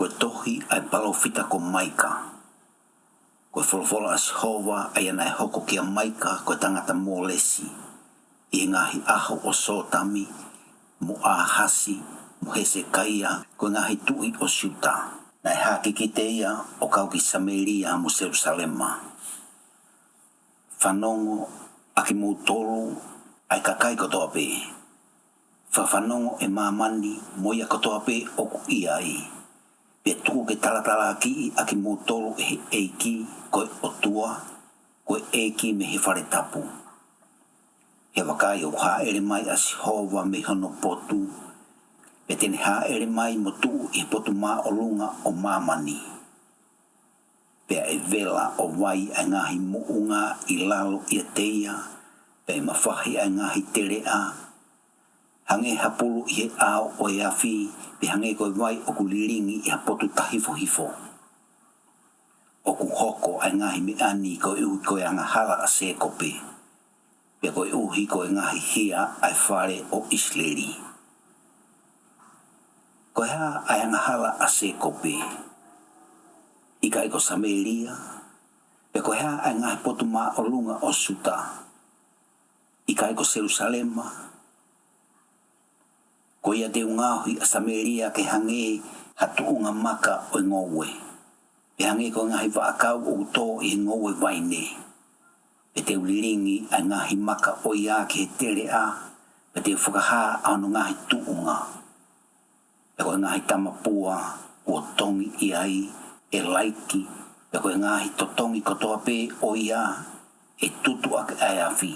Koe tohi ai palofita ko maika. Koe wholawhola as hova ai ana e hoko kia maika koe tangata mō lesi. I ngahi aho o sotami, mo ahasi, mo hese kaia, koe ngahi tui o siuta. Nai haki ki te ia o kauki Sameria mo Jerusalema. Whanongo aki mō tolu ai kakai kotoa pē. Whanongo e mamani mo ia kotoa pē oku iai. Pia tuku ke talatala ki aki mō tolu e eiki koe o tua, koe eiki me he whare tapu. He wakai o haere mai as hova me hono potu, pe tene haere mai mo tuu I potu mā o lunga o mamani. Pea e vela o wai ai ngahi muunga I lalo I teia, pe e mawhahi ai ngahi terea. Hange hapulu I he ao o e awhi, pe hange koe wai o ku liringi I hapotu tahifo hifo. O ku hoko ai ngahi me ani koe uhi koe anga hala a se kope. Pe koe uhi koe ngahi hia ai whare o Isleri. Koe ha ai anga hala a se kope. Ika iko Sameria. Pe koe ha ai ngahi potu mā o lunga o Suta. Ika iko Jerusalema. Ko ia te ungahui a Sameria ke hange hatu unga maka o ngowe. Pe hange ko ngahi waakau o uto I ngowe waine. Pe te uliringi a ngahi maka o ia ke he tere a. Pe te whakaha ano ngahi tuunga. Pe koe ngahi tamapua o tongi iai e laiki. Pe koe ngahi totongi kotoa pe o ia e tutu ake ai awhi.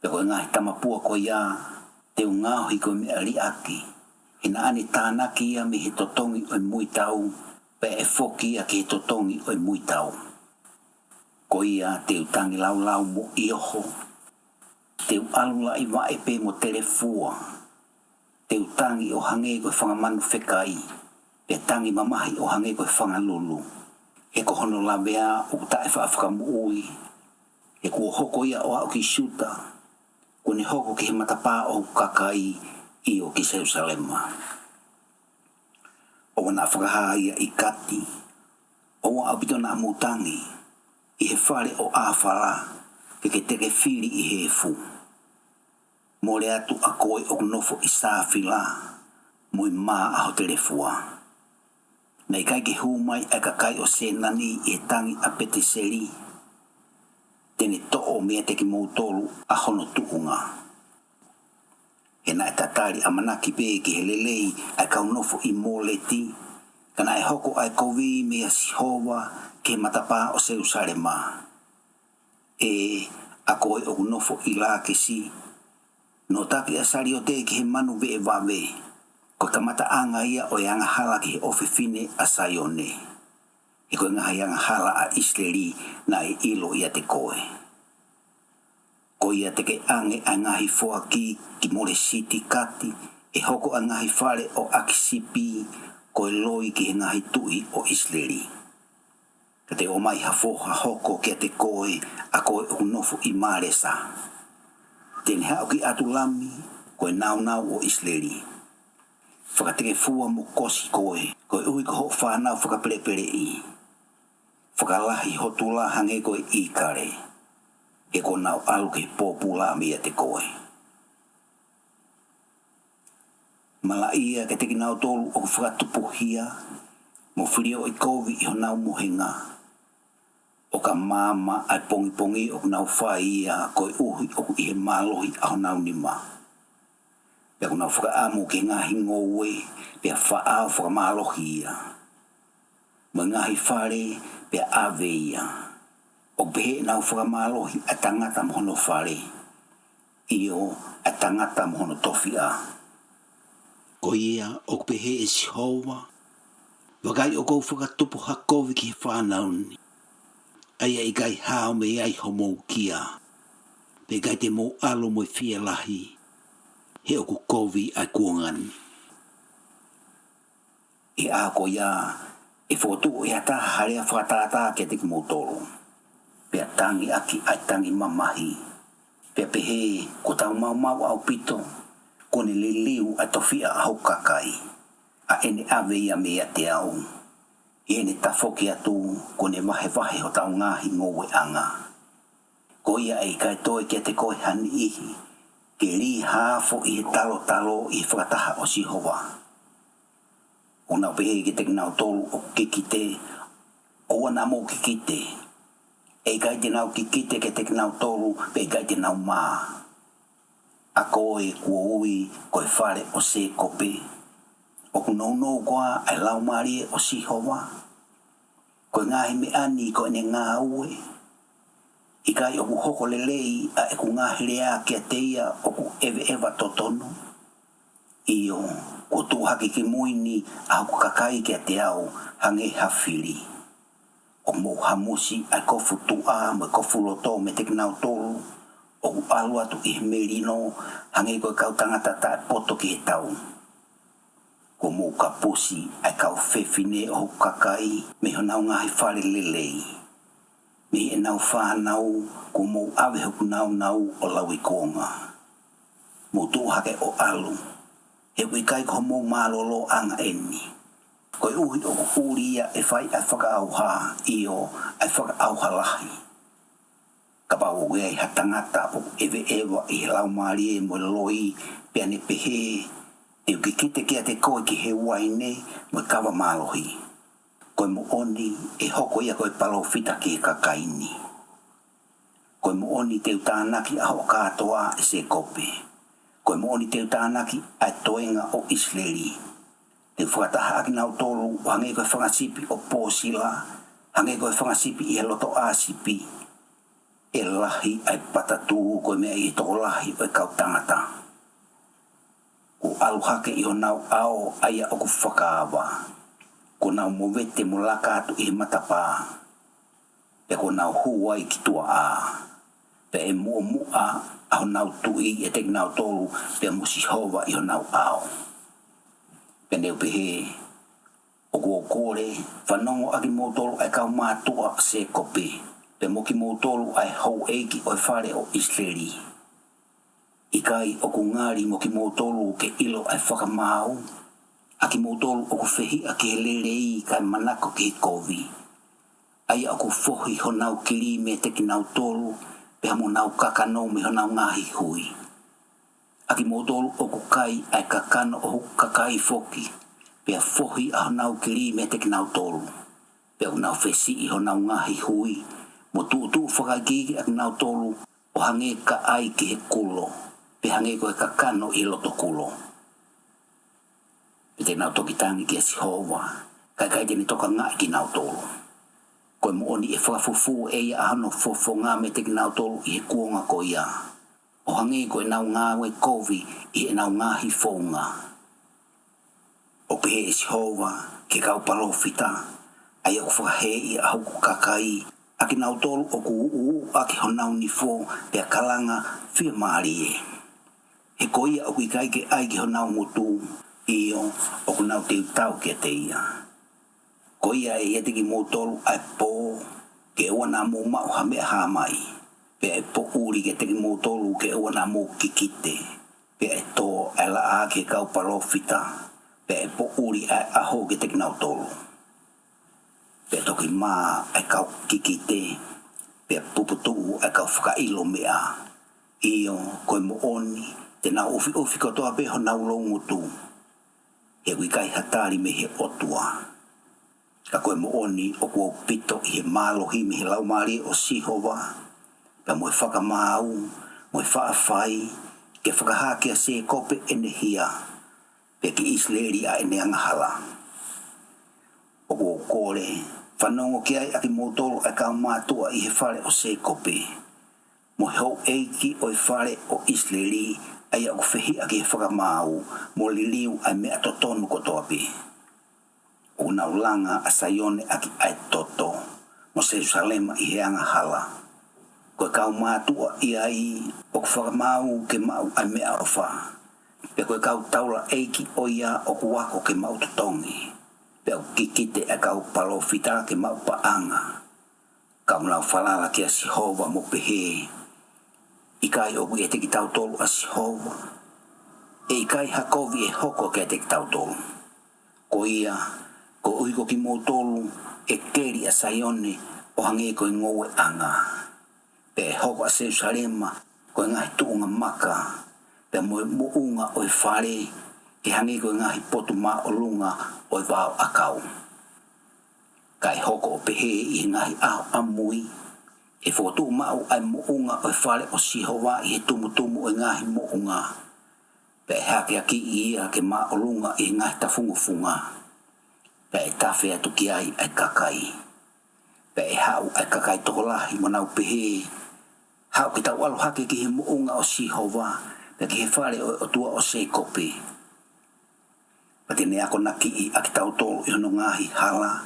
Pe koe ngahi tamapua ko ia te ungahi koe me ali aki. Hina ane tānaki ia me he totongi o mui tau. Pe e foki a ke he totongi o mui tau. Ko ia te utangi lau lau mo ioho. Te alula I wae pe mo telefua. Te utangi o hange koe whangamanu whekai. Pe tangi mamahi o hange koe whangalulu. He ko hono labea o tae whaafakamu ui. He kua hoko ia o au ki Suta. Kone hoko ki he matapā o kakai I o ki Jerusalema. O wana whakaha ia I kati. O wa apito na mutangi. I he whare o āwhara. Pe ke teke whiri I he fu. Mōre atu a koe o nofo I sāwhila. Moi mā aho telefua. Nei kai ke humai a kakai o senani I he tangi a Peteseri. Tene to'o mea teki mōtolu a hono tuunga. He na e tatari a manaki pē ki he lelei ai kau nofo I mōleti. Kana e hoko ai kovi mea sihova ke matapā o Jerusalema. E a koe o nofo I la kesi. No taki a sari o te ki he manu ve e wawe. Ko kamata anga ia o e anga hala ki he ofefine a Saione. E koe ngaha anga hala a Isleri na e ilo ia te koe. Ko ia te ke ange a ngahi foa ki mole siti kati. E hoko a ngahi whare o Akisipi ko e loi ki he ngahi tui o Isleri. Ka te o mai hafoha hoko ki a te koe a koe o nofo I Maresa. Tene hao ki atu lami ko e nau nau o Isleri. Whakateke fua mo kosi koe. Ko e ui ko ho whanau whakaperepere I. Whakalahi hotula hange koe I kare. E ko nau alu ke popula mea te koe. Mala ia ke teki nau tolu o whakatupuhia. Mo whirio I kovi I honau mohenga. O ka mama ai pongi pongi o nau whai ia koe uhi o I he malohi a honau nima. Pea ko nau whakaamu ke ngahi ngowe. Pea whaau whakamalohi ia. Ma ngahi whare pea ave ia. O behe nau whakamalohi a tangata mohono whare. Io a tangata mohono tofia. Ko ia o behe e sihova. Wakai o kou whakatupu hakovi ki he whanauni. Aia I kai hao me ai homo kia. Pe kai te mo alo mo fia lahi. He o ku kovi ai kuangani. E a ko ia e whotu e ata harea whakatata ke te ki mo tolo. Pea tangi aki ai tangi mamahi. Pea pehe ko tau mau mau au pito. Kone le liu a tofia au kakai. A ene ave ia mea te au. Ene tafoki atu kone vahe ho tau ngahi ngowe anga. Ko ia e kai toe kia te koe hani ihi. Ke li hafo i he talo i he whakataha o Sihova. Una pehe ki te kinau tolu o kikite. O ana mo kikite. E kai te nau kikite ke te kinau tolu pe kai te nau maa. A koe kua ui koe whare o se kope. O kunono koa ai lau marie o Sihova. Koe ngahi me ani koe ne ngā ue. I kai oku hoko lelei a e ku ngahi rea kia teia oku ewa totono. Io, ko tu haki ki muini a hoku kakai kia te au hange hawhiri. O mou hamusi ai kofu tua mo kofu loto me te kinau tolu. O ku alu atu i merino hange koe kau tangata tae poto ki he tau. Ko mou kapusi ai kau whewhine o hoku kakai me honau ngahi whare lelei. Me e nau whanau ko mou awe hoku nau o lawi konga. Mo tu hake o alu. He wui kai ko mou malolo anga eni. Koe uhi o ku uria e whai ai whakaauha io ai whakaauha lahi. Ka pau ue ai hatangata o ewa i he lau marie mo loi pia ne pehe. E uki kite kia te koe ki he waine mo kawa malohi. Koe mo oni e hoko ia koe palo fita ki he kakaini. Koe mo oni te utānaki a ho katoa e se kope. Koe mo oni te utānaki a toenga o Israeli. Te whakataha aki nau tolu o hange koe whangasipi o Pōsila. Hange koe whangasipi i he loto āsipi. E lahi ai patatu koe mea i toko lahi o e kau tangata. Ko aluhake i ho nau ao aia o ku whakaawa. Ko nau mowete mo laka atu i he matapā. Pe ko nau huai ki tua a. Pe e mua a ho nau tui e te nau tolu pe mo Sihova i ho nau ao. Pe neu pehe o ko kore whanongo aki mo tolu ai kau mātua se kope. Pe mo ki mo tolu ai hou eiki o whare o Israeli. I kai o ku ngari mo ki mo tolu ke ilo ai whakamau. Aki mo tolu o ku whehi a ke lerei kai manako ki he kovi. Ai o ku whohi ho nau kiri me te ki nau tolu pe hamo nau kakano me ho nau ngahi hui. Aki mo tolu o ku kai ai kakano o huku kakai foki pe a whohi a ho nau kiri me te ki nau tolu. Pe o nau whesi i ho nau ngahi hui. Mo tu whakagigi ak nau tolu o hange ka ai ki he kulo. Pe hange koe kakano i loto kulo. Pe te nau toki tangi ki a Sihova. Kai tene toka ngai ki nau tolu. Koe mo oni e whakafufu e ia ahano fofo ngā me te ki nau tolu i he kuonga ko ia. O hange koe nau ngāwe kovi i e nau ngāhi whaunga. O pehe e Sihova ke kau palofita. Ai o whakahe i a huku kakai. Aki nau tolu o ku uu aki ho nau nifo pe a kalanga whia maari e. He koia o kui kai ke ai ki ho nau ngutu io o ku nau te utau kia te ia. Koia e ete ki mo tolu ai po ke ua nā mō mau ha mea hā mai. Pe ai po uri ke te ki mo tolu ke ua nā mō kikite. Pe ai tō ai la a ke kau palofita. Pe ai po uri ai aho ke te ki nau tolu. Pe toki mā ai kau kikite. Pe puputu ai kau whakailo mea. Io koe mo oni te nā ufi kotoa pe ho nau longutu. He wikai hatari me he otua. Ka koe mo oni o kua pito i he mālohi me he laumari o Sihova. Ka moe whakamau, moe whaafai, ke whakahake a se kope ene hia. Pe ki Israeli a ene angahala. O kua kore, whanongo ki ai aki motoro ai kau mātua i he whare o se kope. Mo hau eiki o i whare o Israeli ai aku whehi aki he whakamau mo liliu ai mea totonu kotoa pe. O nau langa a Saione aki ai toto mo Jerusalema i he angahala. Koe kau mātua i ai o ku whakamau ke mau ai mea o wha. Pe koe kau taula eiki o ia o ku wako ke mau totongi. Pe au kikite e kau palofita ke mau paanga. Kau nau whalala ki a Sihova mo pehe. Ikai o e te ki tau tolu a Sihova. E ikai hakovi e hoko ke te ki tau tolu. ko ia, ko uhi ko ki motolu, e keri a Saione, o hange ko ngowe anga. Pe hoko a Jerusalema, ko ngahi tuunga maka, pe muunga o whare, e hange ko ngahi potu ma o lunga o vau akau. Kai hoko o pehe i ngahi aho amui, e fotu mau ai muunga o whare o Sihova i he tumutumu o ngahi muunga. Pe hake aki ia ke ma o lunga i ngahi tafunga. Pe e tawhea tuki ai kakai. Pe e hau ai kakai tokolahi manau pehe. Hau ki tau alo hake ki he muunga o Sihova, pe ki he whare o tua o Seikope. Pati ne ako naki i aki tau tolo i hono ngahi hala,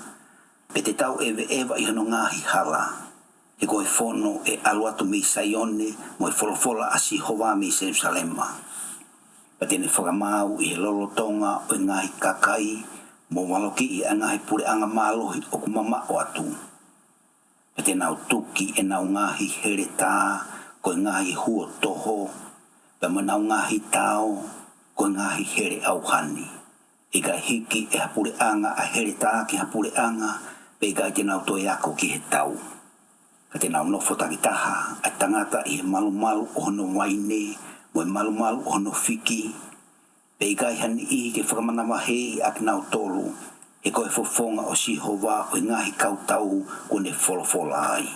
pe te tau ewa i hono ngahi hala. E koe whono e aluatu mi Saione mo e wholofola a Sihova mi Jerusalema. Pati ne whakamau i he lolotonga o ngahi kakai, mo waloki i a ngahi pure anga malohi o kumama o atu. Pati nau tuki e nau ngahi here tā, ko ngahi huo toho, pe mo nau ngahi tau, ko ngahi here auhani. I kai hiki e hapure anga a here tā ki hapure anga, pe kai te nau toi ako ki he tau. Kate nau nofo takitaha, a tangata i he malu o hono waine, mo e malu o hono fiki. Pe kai hani i ke whakamanawa hei aki nau tolu, e koe fofonga o Sihova o ngahi kautau o ne wholofola ai.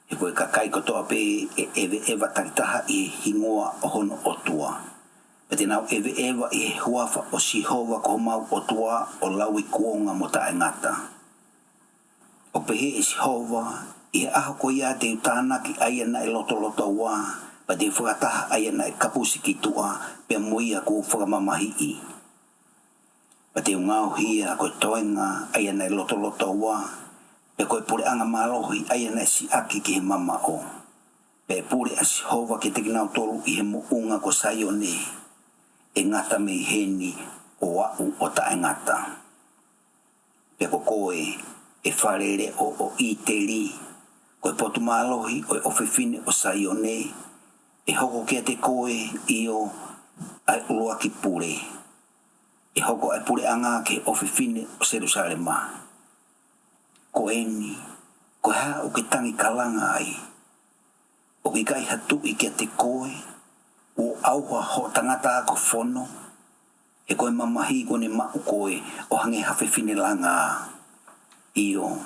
E koe kakai kotoa pe e ewa takitaha i he hingoa o hono otua. Pete nau ewa i he huafa o Sihova ko mau otua o lawi kuonga mo ta ngata. O pehe e Sihova, i he aho ko ia te utanaki aia na e loto wā, pa te whakataha aia na e kapusi ki tua, pe moia ko whakamamahi i. Pa te ungau hia koe toenga aia na e loto wā, pe koe pure anga malohi aia na e si aki ki he mama o. Pe pure a Sihova ke te kinau tolu i he muunga ko Saione, e ngata me heni o au o ta ngata. Pe ko koe, e wharere o iteri, koe potu malohi o ofefine o Saione, e hoko kia te koe i o ai ulua ki pure. E hoko ai pure anga ke ofefine o Jerusalema. Ko eni, ko ha o ke tangi kalanga ai. O ki kai hatu i kia te koe, o auha ho tangata ko fono, e koe mamahi ko ne mau koe o hange hafefine langa. Io,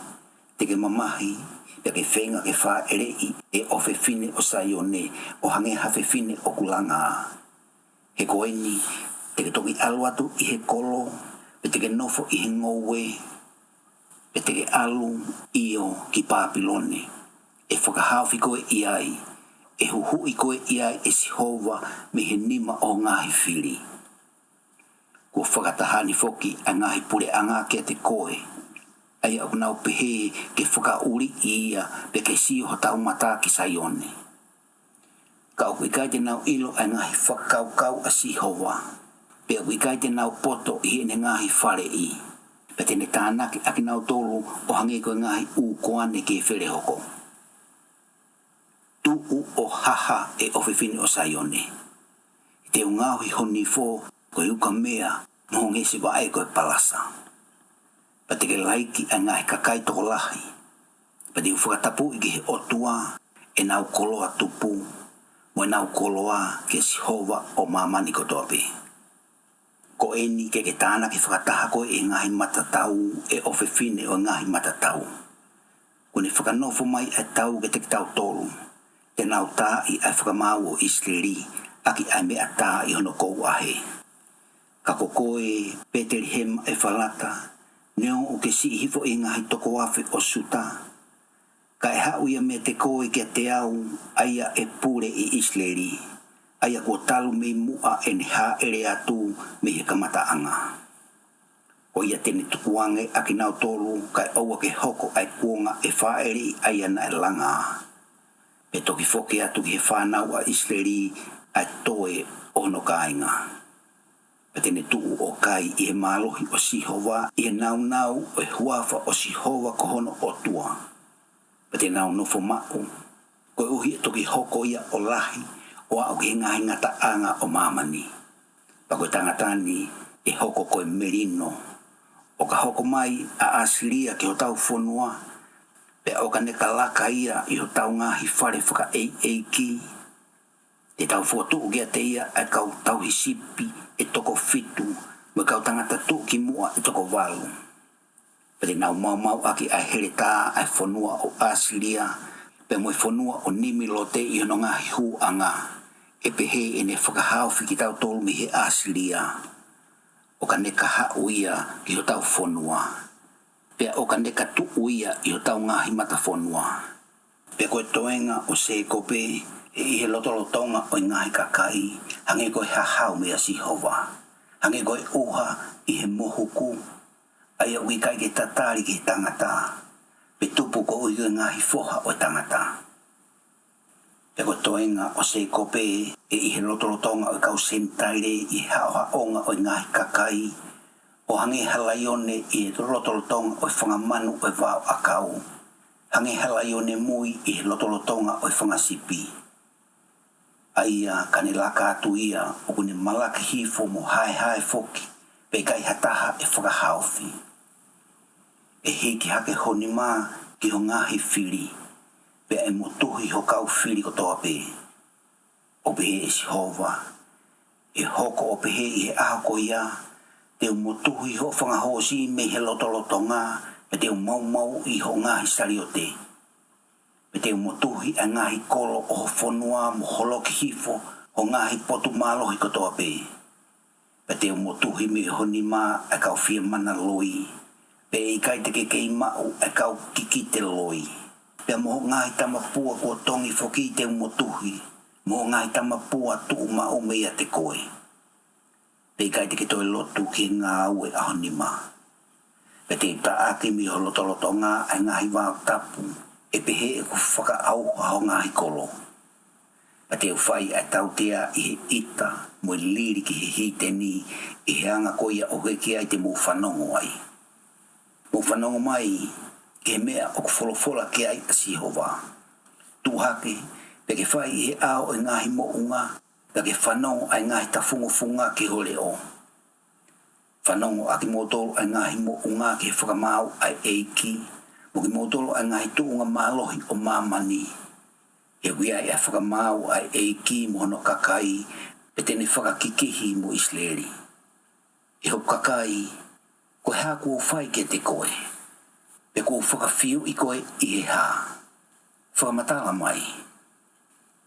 te ke mamahi, pe ke whenga ke wha ere i e ofefine o Saione, o hange hafefine o kulanga. He koeni, te ke toki aluatu i he kolo, pe te ke nofo i he ngowe, pe te ke alu io ki Papilone. E whakahawhi koe i ai, e huhu i koe i ai e Sihova me he nima o ngahi whiri. Ko whakatahani foki a ngahi pure anga kia te koe, ai au nau pehe ke whakauri ia pe ke sio ho tau mata ki Saione. Ka au ikai te nau ilo ai ngahi whakaukau a Sihova, pe au ikai te nau poto i ene ngahi whare i, pe tene tānaki aki nau tolu o hange koe ngahi u koane ke where hoko. Tuu o haha e ofefine o Saione. Te ungau hi honi fo koe uka mea mohonge si wa ai koe palasa. Pa te ke laiki a ngahi kakai toko lahi. Pa te whakatapu i ke he otua e nau koloa tupu, mo e nau koloa ke Sihova o mamani kotoa pe. Ko eni ke tāna ki whakataha koe e ngahi matatau e ofefine o ngahi matatau. Ko ne whakanofo mai e tau ke te tau tolu, te nau tā i ai whakamau o Israeli, aki ai mea tā i hono kou ahe. Ka kokoe Petelihem e whalata, neo o ke si hifo i ngahi toko afe o suta. Ka e hau ia me te koe kia te au aia e pure i Israeli. Aia ko talu me mua e ne ha ere atu me he kamata anga. O ia tene tukuange a ki nau tolu kai aua ke hoko ai kuonga e whaeri aia na e langa. Pe toki foke atu ki he whanau a Israeli ai toe ono kainga. Petene tuu o kai i he malohi o Sihova i he nau o he huafa o Sihova ko hono o tua. Petene nau nofo mau, koe uhi e toki hoko ia o lahi o au ki he ngahi ngata anga o mamani. Pa koe tangatani e hoko koe merino. O ka hoko mai a asilia ki ho tau whanua, pe o ka neka laka ia i ho tau ngahi whare whaka eiki. Te tau whotu ugia te ia e kau tau hisipi e toko fitu, me kau tangata tu ki mua e toko walu. Pere nau mau aki ai here tā ai whanua o asilia, pe moe whanua o nimi lo te i hono ngahi hu anga, e pehe e ne whakahau whiki tau tolu mi he asilia. O ka neka hau ia i ho tau whanua. Pea o ka neka tu uia i ho tau ngahi mata whanua. Pea koe toenga o se kope e ihe lotolotonga o ngahi kakai, hange koe hahau mea Sihova. Hange koe uha i he mohuku, aia ui kai ke tatari ki tangata. Pe tupu ko ui ngahi foha o tangata. Pea koe toenga o se kope e ihe lotolotonga o kau sentaire i hao o ngahi kakai, o hange halaione i lotolotonga o whangamanu o vau akau. Hange halaione mui i lotolotonga o whangasipi. Aia kane laka atu ia o kune malaki hifo mo hai foki, pe kai hataha e whakahauwhi. E hiki hake honi mā ki ho ngahi whiri, pe e motuhi ho kau whiri ko toa pe. O pehe e Sihova, e hoko o pehe i he aho ko ia, te motuhi ho whangahosi me he lotolotonga, pe te mau i ho ngahi sariote. Me te motuhi a ngahi kolo o ho whanua mo holoki hifo o ngahi potu malohi kotoa pe. Pe te motuhi me honi mā a kau whia mana loi. Pe i kai te kei mau a kau kiki te loi. Pe mo ngahi tamapua kua tongi foki te motuhi. Mo ngahi tamapua tu mau mea te koe. Pe i kai te toi lotu ki ngā ue a honi mā. Pe te taaki mi ho lotolotonga a ngahi wau tapu. E pehe e ku whaka au hao ngahi kolo. A te whai a tau tea i he ita, mo liri ki he hiteni, i he anga koia o heki ai te mo whanongo ai. Mo whanongo mai, ke mea o ku wholofola ke ai a Sihova. Tuhake, pe ke whai i he ao e ngahi mo unga, pe ke whanongo ai ngahi tafunga ke hole o. Whanongo aki motoro ai ngahi mo unga ke whakamau ai eiki, mo ki motolo ai ngahi tuunga malohi o mamani. E wia e whakamau ai eiki mo hono kakai, pe tene whakakikihi mo Isleri. E ho kakai, koe hā kua whai ke te koe. Pe kua whakawhiu i koe i he hā. Whakamatala mai.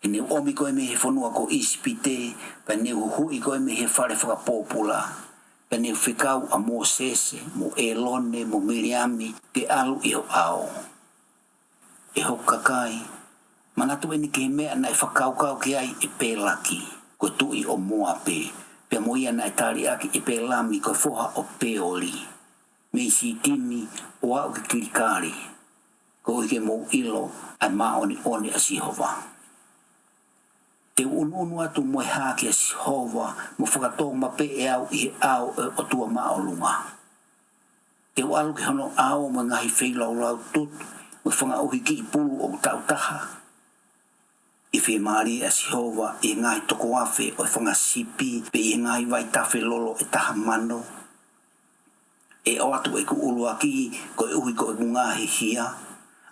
E ne omi koe me he whanua ko Isipite, pe ne uhu i koe me he whare whakapopula. Pe ne whikau a Mosese, mo Elone, mo Miriami, te alu i ho ao. E ho kakai, manatu e ni ke mea na e whakaukau ki ai e pēlaki, ko tui o Moape, pe moia na e tari aki e pēlami ko foha o Peoli. Me si timi o au ki kirikari, ko ike mo ilo ai maoni oni a Sihova. Te ununu atu moe haki a Sihova mo whakatō mape e au i he au o tua maolunga. Te walu ki hono au mo ngahi wheilau tut mo whangauhi ki i pulu o tautaha. I whi maari a Sihova i ngahi toko awhe o whangasipi pe i ngahi vai tawhe lolo e taha mano. E o atu e ku uluaki ko e uhi ko e ngahi hia,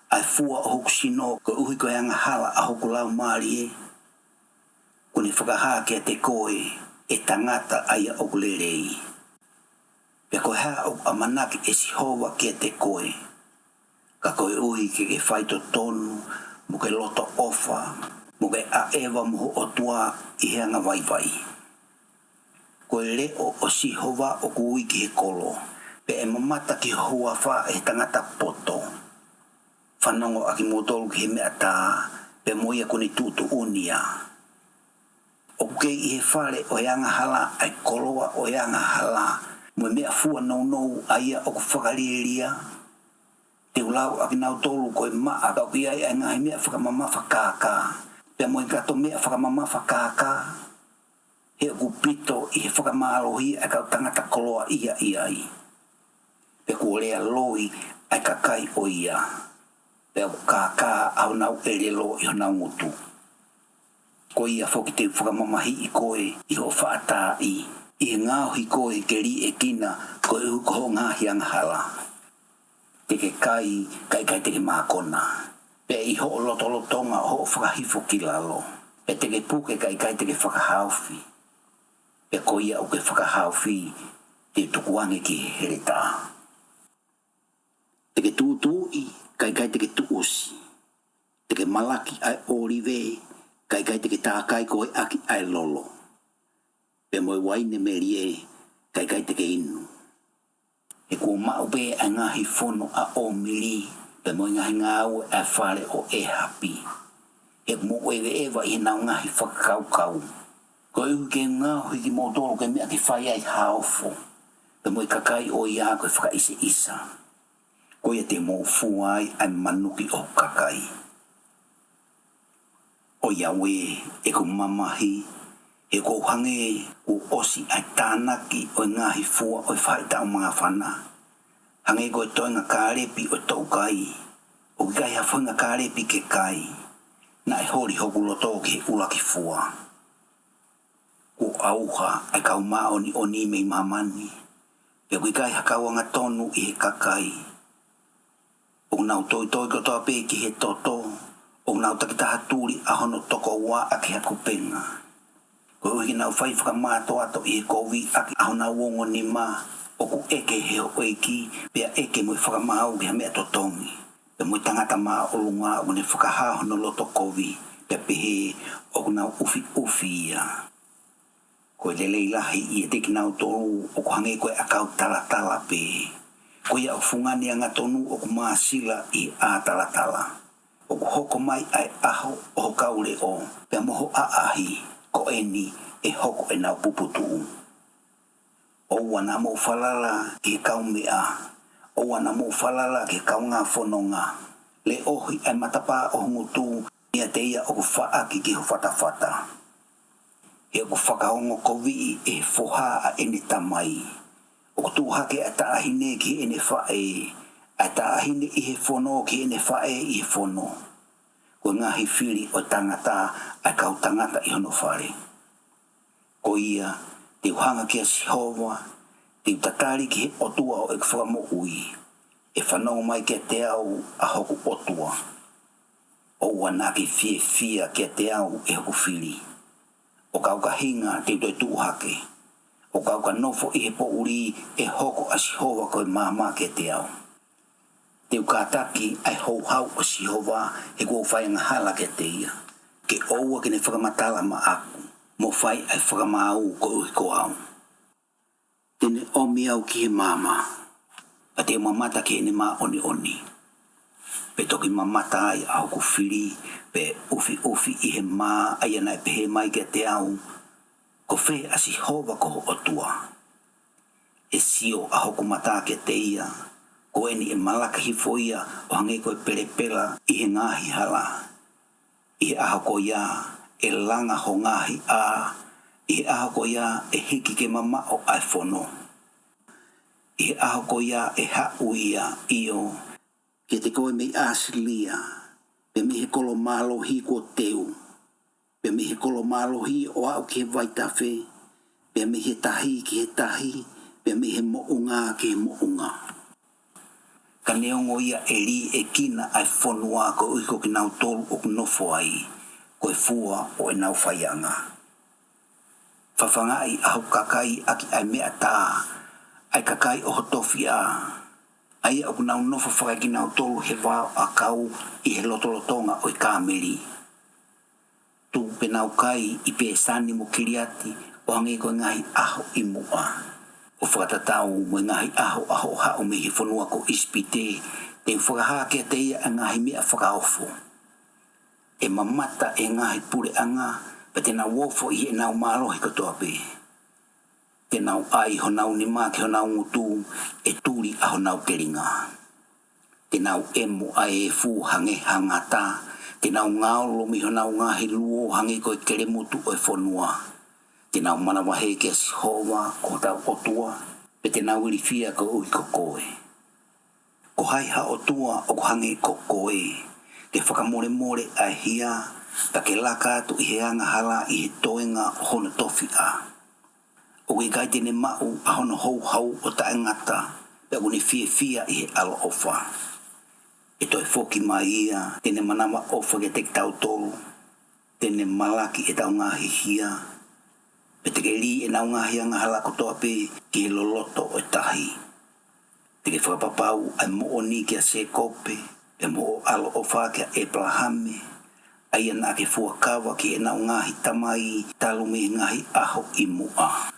ai fua o hokusino ko e uhi ko e anga hala a hokulau maari e. Kune whakaha kia te koe e tangata aia o kulerei. Pea koe haa o amanaki e Sihova kia te koe. Ka koe uhi ke whaito tonu, mo ke loto ofa, mo ke aewa moho o tua i heanga vaivai. Koe leo o Sihova o kui ki he kolo, pe e mamata ki hua wha e tangata poto. Whanongo aki motolu ki he mea tā, pe moia kune tutu unia. O ke i he whare o anga hala ai koloa o anga hala mo mea fua nou aia o ku whakariria. Te ulau aki nau tolu koe maa kau ki ai ngahi mea whakamama whakaka. Pea mo i kato mea whakamama whakaka. He o ku pito i he whakamalohi ai kau tangata koloa ia iai. Pea ku olea loi ai kakai o ia. Pea ku kaka au nau erelo i ho nau ngutu. Ko ia whoki te whakamamahi i koe i ho whaatai, i I ngā hiko e ke ri e kina ko e uko ngā hianga hala. Te ke kai te ke mākona. Pe i ho lotonga ho whakahifo ki lalo. Pe te ke puke kai te ke whakahauwhi. Pe ko ia o ke whakahauwhi te tukuange ki here tā. Te ke tūtūi kai te ke tuusi. Te ke malaki ai orive kai te ke tākai ko e aki ai lolo. Pe moe waine merie kai te ke inu. E kua maupe a ngahi fono a o miri, pe moe ngahi ngāu a whare o e hapi. E mo ewe ewa i nau ngahi whakakaukau. Ko ihu ke ngāhu ki motoro ke mea ki whai ai haofo. Pe moe kakai o ia koe whakaise isa. Ko ia te mo fuai ai manuki o kakai. O Iawe e ku mamahi, e ko hange o osi ai tānaki o ngahi fua o whai tau mga whana. Hange ko e toi ngā kārepi o tau kai. O ki kai hawhoi ngā kārepi ke kai. Na e hori hoku loto ke ula ki fua. Ko auha ai kau maoni o ni mei mamani. Pe kui kai hakaua ngā tonu i he kakai. O nau toi ko toa pe ki he toto. O nau takitaha tūri a hono toko wā a ki haku penga. Ko uhi nau whai whakamāto ato i he kowi aki aho nau wongo ni mā. O ku eke he o eiki, pia eke mui whakamau ki ha mea totongi. Pe mui tangata mā o lunga o ne whakahaho no loto kowi, pia pehe o ku nau ufi ia. Ko e lelei lahi i e teki nau tolu o ku hange koe akau tala pe. Ko ia o fungani anga tonu o ku maa sila i a tala. O ku hoko mai ai aho o hokaure o, pia moho aahi, ko eni e hoko e nau puputu. O wana mo falala ki kau mea. O wana mo falala ki kau ngā whanonga. Le ohi ai matapa o hungutu ia te ia o ku whaaki ki ho whatawhata. He o ku whakahongo kowi e foha a ene tamai. O ku tūhake a taahine ki ene whae. A taahine i he whono ki ene whae i he whono. Ko ngahi whiri o tangata a kau tangata i hono whare. Ko ia te uhanga ki a Sihova, te utatari ki he otua o e kwhakamo ui. E whanau mai ki a te au a hoku otua. O wana ki fia ki a te au e hoku whiri. O kauka hinga te utoi tuuhake. O kauka nofo i he po uri e hoko a Sihova koe māma ki a te au. Te ukataki ai hou o Sihova he kua whaianga hala ki a te ia. Ke oua ki ne whakamatala ma aku. Mo whai ai whakamau ko uhi ko au. Tene omi au ki he mama. A te mamata ki ene mā oni. Pe toki mamata ai a hoku whiri. Pe ufi i he mā ai anai pehe mai ki a te au. Ko whe a Sihova ko ho otua. E sio a hoku mata ki a te ia. Ko eni e malaka hifo ia o hange koe perepela i he ngahi hala. I he aho ko ia. E langa ho ngahi a, i aho ko ia e hiki ke mama o ai whono. I aho ko ia e hau ia io, ke te koe mei asilia, pe mi he kolo mālohi ko teu, pe mi he kolo mālohi o au ki he vaitawhe, pe mi he tahi ki he tahi, pe mi he mounga ki he mounga. Ka neongo ia e li e kina ai whonua ko uiko ki nau tolu o kunofo ai, koe fua o e nau whaianga. Whawhangai ahu kakai aki ai mea tā, ai kakai o hotofi a. Ai au nau nofo whakai ki nau tolu he wāo a kau i he lotolotonga o i kāmeri. Tu pe nau kai i pe sani mo kiriati o hangi koe ngahi aho i mua. O whakatatau mo ngahi aho hao me he whanua ko ispite, te whakaha ke te ia a ngahi mea whakaofo. E mamata e ngahi pure anga, pa te nau wofo i e nau mārohi katoa pe. Te nau ai ho nau ni mā ke ho nau ngutu, e tūri a ho nau keringa. Te nau emu ai e fu hange hangata, te nau ngaolo mi ho nau ngahi luo hange koe kere mutu o e whonua. Te nau manawahe ke a Sihova ko tau otua, pe te nau irifia ko ui ko koe. Ko hai ha otua o ko hange ko koe. Ke whakamore a hia, pa ke laka atu i he anga hala i he toenga o hono tofi a. O i kai tene mau a hono hou hau o ta ngata. Pe uni fia i he alo ofa. E toi foki mai ia, tene manama ofa ke tek tau tolu. Tene malaki e tau ngahi hia. Pe teke li e nau ngahi anga halako toa pe ki he loloto o tahi. Teke whakapapau ai mo o ni kia se kope, e mo o alo ofa kia Abrahame. Aia na ke fuakawa ki e nau ngahi tamai, talume ngahi aho i mua.